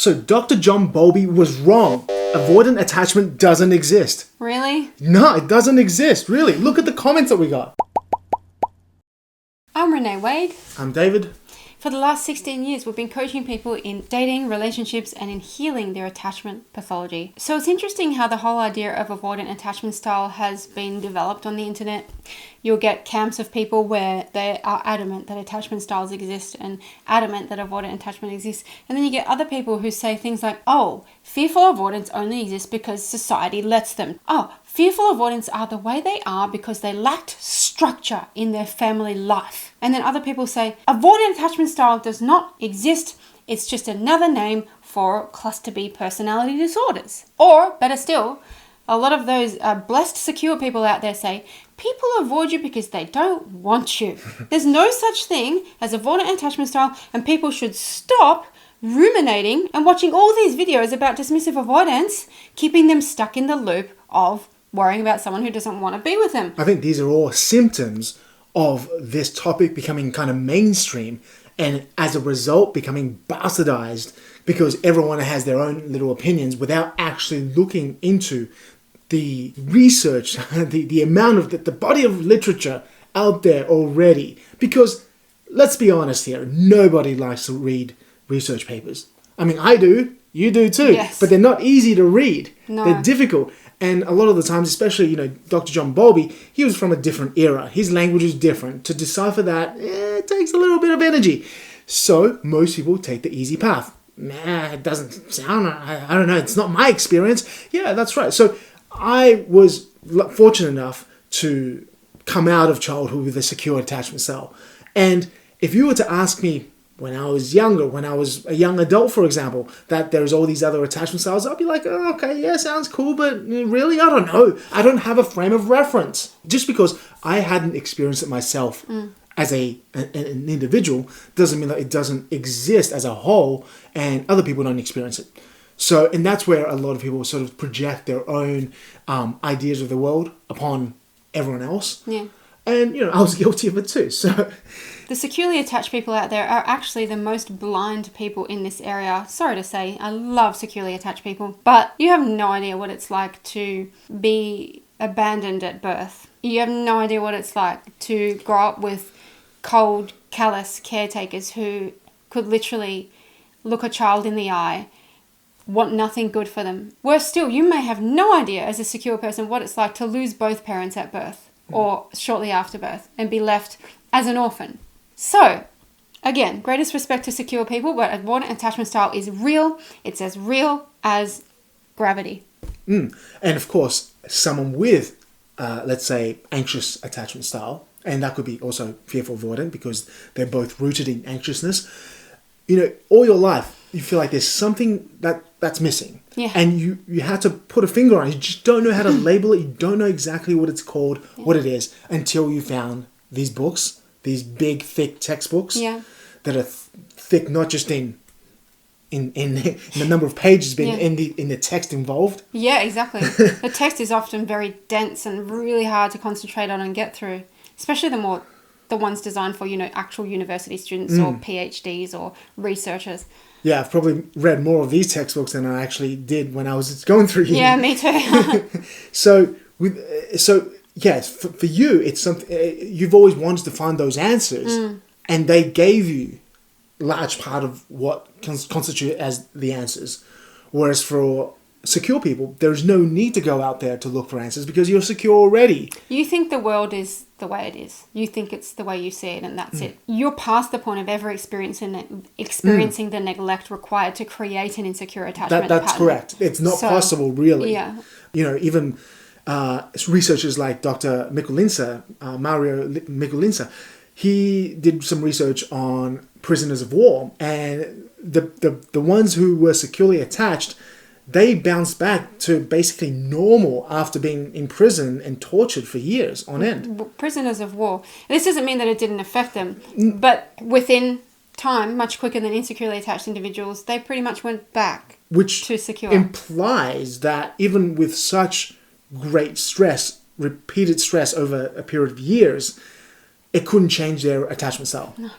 So Dr. John Bowlby was wrong. Avoidant attachment doesn't exist. Really? No, it doesn't exist, really. Look at the comments that we got. I'm Renee Wade. I'm David. For the last 16 years, we've been coaching people in dating, relationships, and in healing their attachment pathology. So it's interesting how the whole idea of avoidant attachment style has been developed on the internet. You'll get camps of people where they are adamant that attachment styles exist and adamant that avoidant attachment exists. And then you get other people who say things like, oh, fearful avoidants only exist because society lets them. Oh, fearful avoidants are the way they are because they lacked structure in their family life. And then other people say, avoidant attachment style does not exist. It's just another name for cluster B personality disorders. Or, better still, a lot of those blessed, secure people out there say, people avoid you because they don't want you. There's no such thing as avoidant attachment style, and people should stop ruminating and watching all these videos about dismissive avoidance, keeping them stuck in the loop of worrying about someone who doesn't want to be with them. I think these are all symptoms of this topic becoming kind of mainstream and as a result becoming bastardized because everyone has their own little opinions without actually looking into the research, the amount of the body of literature out there already. Because let's be honest here, nobody likes to read research papers. I mean, I do, you do too, yes. But they're not easy to read. No. They're difficult. And a lot of the times, especially, Dr. John Bowlby, he was from a different era. His language is different. To decipher that, it takes a little bit of energy. So most people take the easy path. Nah, it doesn't sound, I don't know, it's not my experience. Yeah, that's right. So I was fortunate enough to come out of childhood with a secure attachment style. And if you were to ask me when I was younger, when I was a young adult, for example, that there's all these other attachment styles, I'd be like, oh, okay, yeah, sounds cool, but really, I don't know. I don't have a frame of reference. Just because I hadn't experienced it myself as an individual doesn't mean that it doesn't exist as a whole and other people don't experience it. So, and that's where a lot of people sort of project their own ideas of the world upon everyone else. Yeah. And, I was guilty of it too. So the securely attached people out there are actually the most blind people in this area. Sorry to say, I love securely attached people, but you have no idea what it's like to be abandoned at birth. You have no idea what it's like to grow up with cold, callous caretakers who could literally look a child in the eye, want nothing good for them. Worse still, you may have no idea as a secure person what it's like to lose both parents at birth or shortly after birth and be left as an orphan. So, again, greatest respect to secure people, but avoidant attachment style is real. It's as real as gravity. And of course, someone with, let's say, anxious attachment style, and that could be also fearful avoidant because they're both rooted in anxiousness. All your life, you feel like there's something that's missing. Yeah. And you have to put a finger on it. You just don't know how to label it. You don't know exactly what it's called, what it is, until you found these books, these big, thick textbooks that are thick not just in the number of pages, but in the text involved. Yeah, exactly. The text is often very dense and really hard to concentrate on and get through, especially the ones designed for, actual university students or PhDs or researchers. Yeah, I've probably read more of these textbooks than I actually did when I was going through uni. Yeah, me too. So yes, for you, it's something you've always wanted to find those answers, and they gave you large part of what constitute as the answers. Whereas for secure people, there's no need to go out there to look for answers because you're secure already. You think the world is the way it is. You think it's the way you see it and that's it. You're past the point of ever experiencing the neglect required to create an insecure attachment That's pattern. Correct. It's not possible, really. Yeah. Even researchers like Dr. Mario Mikulinsa, he did some research on prisoners of war, and the ones who were securely attached, they bounced back to basically normal after being in prison and tortured for years on end. Prisoners of war. This doesn't mean that it didn't affect them, but within time, much quicker than insecurely attached individuals, they pretty much went back to secure. Which implies that even with such great stress, repeated stress over a period of years, it couldn't change their attachment style. No.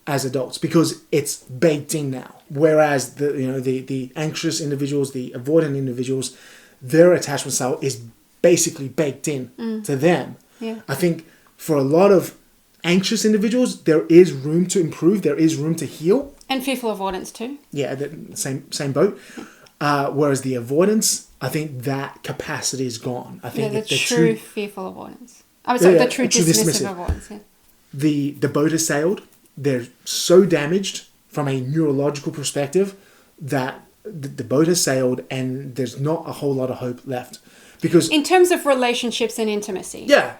as adults because it's baked in now. Whereas the anxious individuals, the avoidant individuals, their attachment style is basically baked in to them. Yeah. I think for a lot of anxious individuals, there is room to improve. There is room to heal. And fearful avoidance too. Yeah, the same boat. Whereas the avoidance, I think that capacity is gone. I think the true fearful avoidance. I was the true dismissive avoidance. Yeah. The boat has sailed. They're so damaged from a neurological perspective that the boat has sailed and there's not a whole lot of hope left. Because in terms of relationships and intimacy. Yeah.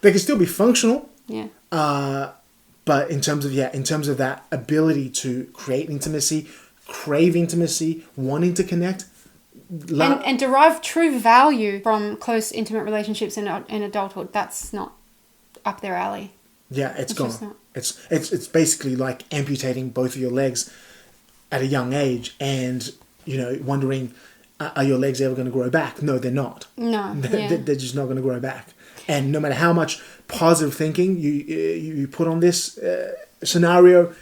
They can still be functional. Yeah. But in terms of that ability to create intimacy, crave intimacy, wanting to connect. And derive true value from close, intimate relationships in adulthood, that's not up their alley. Yeah, it's gone. It's basically like amputating both of your legs at a young age and, wondering, are your legs ever going to grow back? No, they're not. No. They're just not going to grow back. And no matter how much positive thinking you put on this scenario,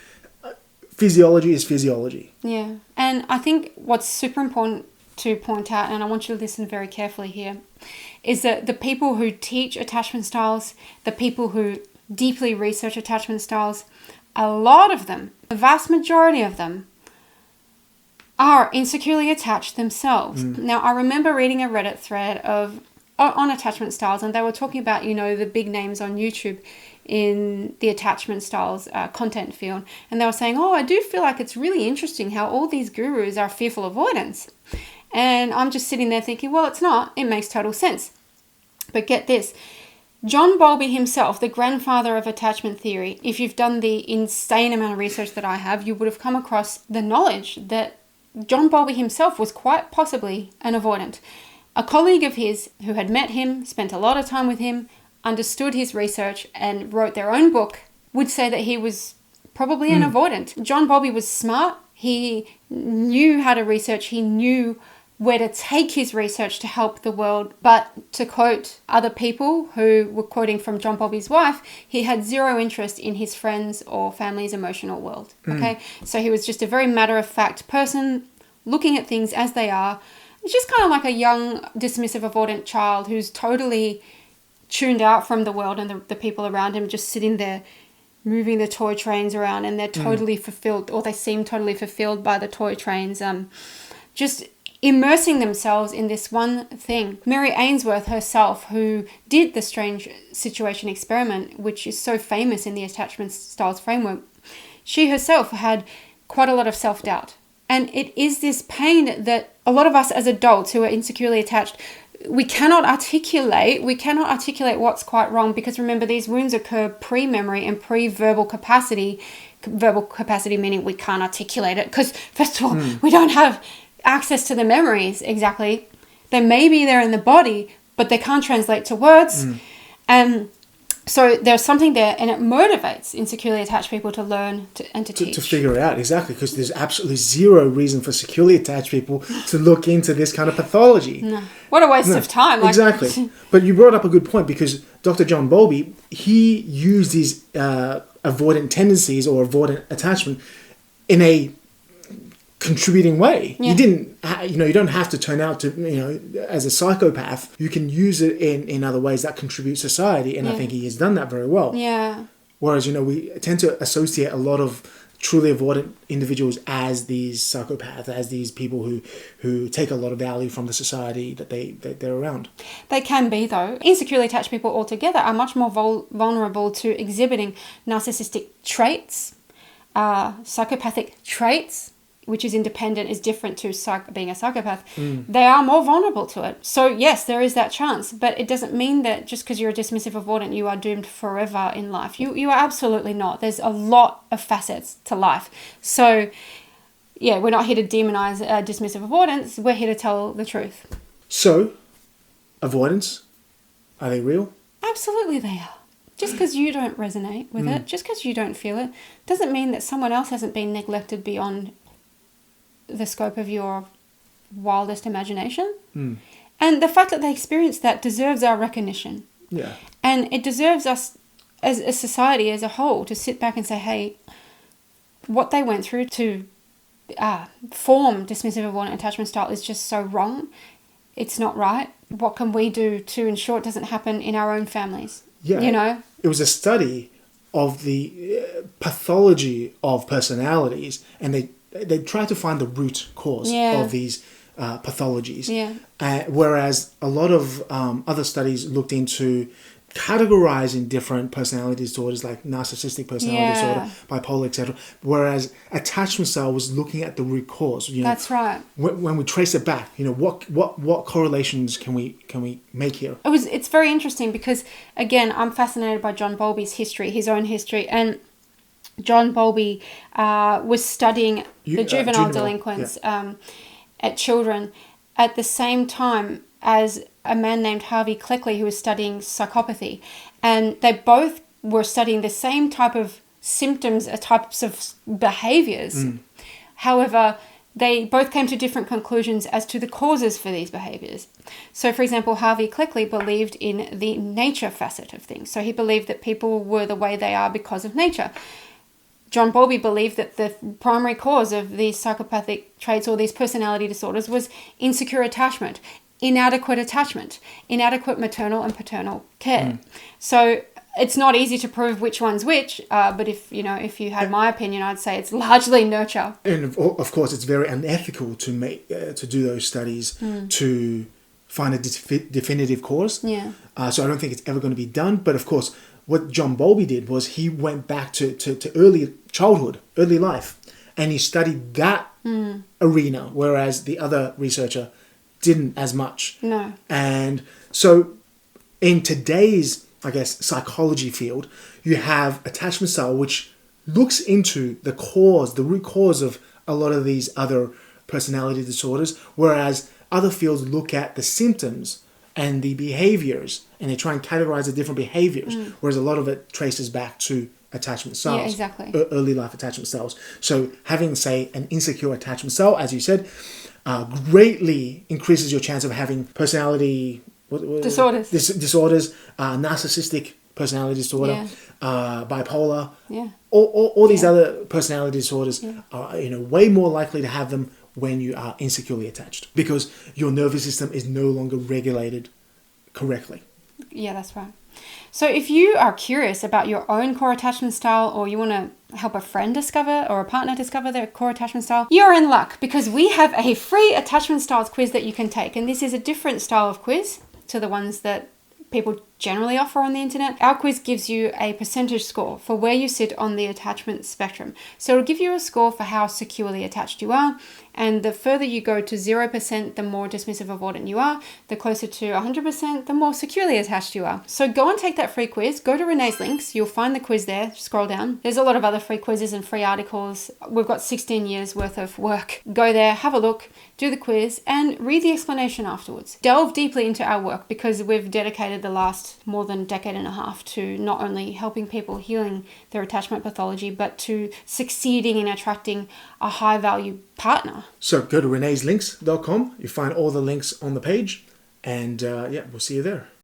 physiology is physiology. Yeah. And I think what's super important to point out, and I want you to listen very carefully here, is that the people who teach attachment styles, the people who deeply research attachment styles, a lot of them, the vast majority of them, are insecurely attached themselves. Now, I remember reading a Reddit thread on attachment styles, and they were talking about, the big names on YouTube in the attachment styles content field. And they were saying, I do feel like it's really interesting how all these gurus are fearful avoidance. And I'm just sitting there thinking, well, it's not. It makes total sense. But get this. John Bowlby himself, the grandfather of attachment theory, if you've done the insane amount of research that I have, you would have come across the knowledge that John Bowlby himself was quite possibly an avoidant. A colleague of his who had met him, spent a lot of time with him, understood his research and wrote their own book, would say that he was probably an avoidant. John Bowlby was smart. He knew how to research. He knew where to take his research to help the world. But to quote other people who were quoting from John Bowlby's wife, he had zero interest in his friends' or family's emotional world. Okay? So he was just a very matter-of-fact person looking at things as they are. It's just kind of like a young, dismissive, avoidant child who's totally tuned out from the world and the people around him, just sitting there moving the toy trains around, and they're totally fulfilled, or they seem totally fulfilled by the toy trains, just immersing themselves in this one thing. Mary Ainsworth herself, who did the strange situation experiment, which is so famous in the attachment styles framework, she herself had quite a lot of self-doubt. And it is this pain that a lot of us as adults who are insecurely attached, we cannot articulate what's quite wrong, because remember, these wounds occur pre-memory and pre-verbal capacity. Verbal capacity meaning we can't articulate it because, first of all, we don't have access to the memories exactly. They may be there in the body, but they can't translate to words. And so there's something there, and it motivates insecurely attached people to learn and to teach. To figure it out, exactly, because there's absolutely zero reason for securely attached people to look into this kind of pathology. No. What a waste of time. Exactly. But you brought up a good point, because Dr. John Bowlby, he used these avoidant tendencies or avoidant attachment in a contributing way. Yeah. You didn't, you don't have to turn out to, as a psychopath. You can use it in other ways that contribute society, and I think he has done that very well. Yeah. Whereas, we tend to associate a lot of truly avoidant individuals as these psychopaths, as these people who take a lot of value from the society that they're around. They can be, though. Insecurely attached people altogether are much more vulnerable to exhibiting narcissistic traits, psychopathic traits, which is independent, is different to being a psychopath. They are more vulnerable to it. So yes, there is that chance, but it doesn't mean that just because you're a dismissive avoidant, you are doomed forever in life. You are absolutely not. There's a lot of facets to life. So yeah, we're not here to demonize dismissive avoidance. We're here to tell the truth. So, avoidance, are they real? Absolutely they are. Just because you don't resonate with it, just because you don't feel it, doesn't mean that someone else hasn't been neglected beyond the scope of your wildest imagination. And the fact that they experienced that deserves our recognition. Yeah. And it deserves us as a society as a whole to sit back and say, hey, what they went through to form dismissive avoidant attachment style is just so wrong. It's not right. What can we do to ensure it doesn't happen in our own families? Yeah. You know? It was a study of the pathology of personalities, and they tried to find the root cause of these pathologies. Yeah. Whereas a lot of other studies looked into categorizing different personality disorders like narcissistic personality disorder, bipolar, etc. Whereas attachment style was looking at the root cause. You know, that's right. When we trace it back, you know, what correlations can we make here? It's very interesting because, again, I'm fascinated by John Bowlby's history, his own history, and John Bowlby was studying the juvenile delinquents at children at the same time as a man named Harvey Cleckley, who was studying psychopathy. And they both were studying the same type of symptoms, types of behaviors. However, they both came to different conclusions as to the causes for these behaviors. So, for example, Harvey Cleckley believed in the nature facet of things. So he believed that people were the way they are because of nature. John Bowlby believed that the primary cause of these psychopathic traits or these personality disorders was insecure attachment, inadequate maternal and paternal care. So it's not easy to prove which one's which, but if you had my opinion, I'd say it's largely nurture. And of course, it's very unethical to do those studies to find a definitive cause. Yeah. So I don't think it's ever going to be done. But of course, what John Bowlby did was he went back to early childhood, early life, and he studied that arena, whereas the other researcher didn't as much. No. And so in today's, I guess, psychology field, you have attachment style, which looks into the root cause of a lot of these other personality disorders, whereas other fields look at the symptoms and the behaviors, and they try and categorize the different behaviors, whereas a lot of it traces back to attachment styles. Yeah, exactly. Early life attachment styles. So having, say, an insecure attachment style, as you said, greatly increases your chance of having personality disorders, narcissistic personality disorder, bipolar, all these other personality disorders are way more likely to have them when you are insecurely attached, because your nervous system is no longer regulated correctly. Yeah, that's right. So if you are curious about your own core attachment style, or you want to help a friend discover or a partner discover their core attachment style, you're in luck, because we have a free attachment styles quiz that you can take. And this is a different style of quiz to the ones that people generally offer on the internet. Our quiz gives you a percentage score for where you sit on the attachment spectrum. So it'll give you a score for how securely attached you are. And the further you go to 0%, the more dismissive avoidant you are. The closer to 100%, the more securely attached you are. So go and take that free quiz. Go to Renee's links. You'll find the quiz there. Scroll down. There's a lot of other free quizzes and free articles. We've got 16 years worth of work. Go there, have a look, do the quiz, and read the explanation afterwards. Delve deeply into our work, because we've dedicated the last more than a decade and a half to not only helping people healing their attachment pathology, but to succeeding in attracting a high value partner. So go to reneeslinks.com. You find all the links on the page, and we'll see you there.